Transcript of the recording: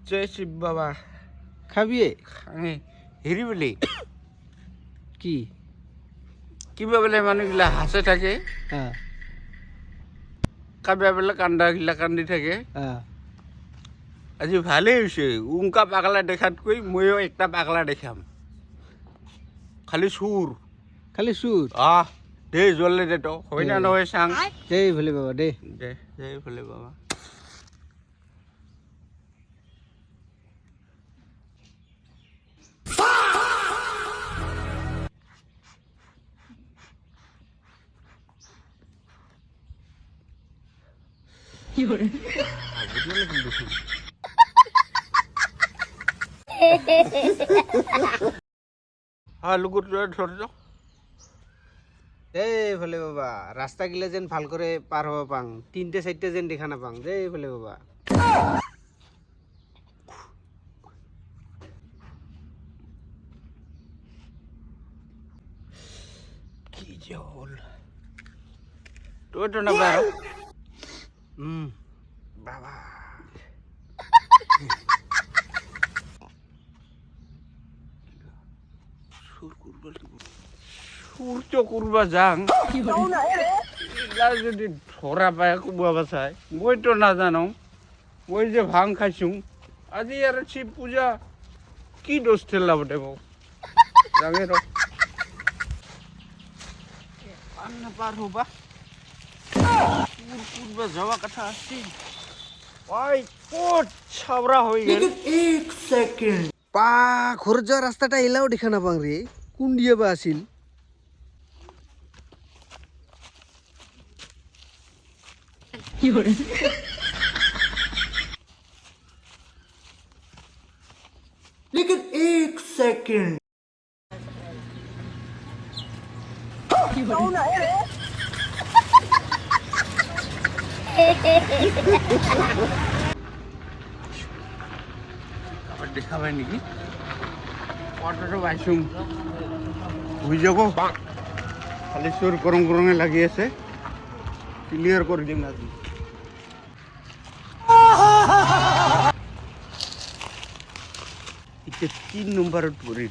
জয় শিব বাবা খাবি হেৰি বুলি কি কিবা বোলে মানুহগিলা হাসে থাকে কাবিয়া বোলে কান্দা কান্দি থাকে আজি ভালেই হৈছে উনকা পাগলা দেখাতকৈ ময়ো একটা পাগলা দেখাম খালি সুর দে জ্বলে দে তো হয় না নহয় চাং জয় ভোলে বাবা দে দে জয় ভোলে বাবা লুকুর ধরছ জয় ভোলে বাবা রাস্তা গিলা যেন ভাল করে পার হওয়া পাং 3টে 4টে যেন দেখা না পাং জয় ভোলে বাবা কি জল তো না পারো বাবা সূর্য করবা যাং যদি ধরা পায় কুবা বাসায় মই তো না জানো মই যে ভাং খাইছো আজি আর শিব পূজা কি দোষ ঠেলা বটে বউ যাবে র পান্না পার হবা করবা যাওয়া কথা আসছি ওই কোট ছাবরা হয়ে গেল 1 সেকেন্ড পা ঘর যাওয়ার রাস্তাটা এলাও দেখা না পাং রে কোন দিয়ে বা আসিল কি হরে लेकिन 1 सेकंड আবার দেখাবে নাকি অটোটা বাইসুম বুঝ যাবো খালি সুর গরম গরমে লাগি আছে ক্লিয়ার করে দিন আজি এটা 3 নম্বর পড়ি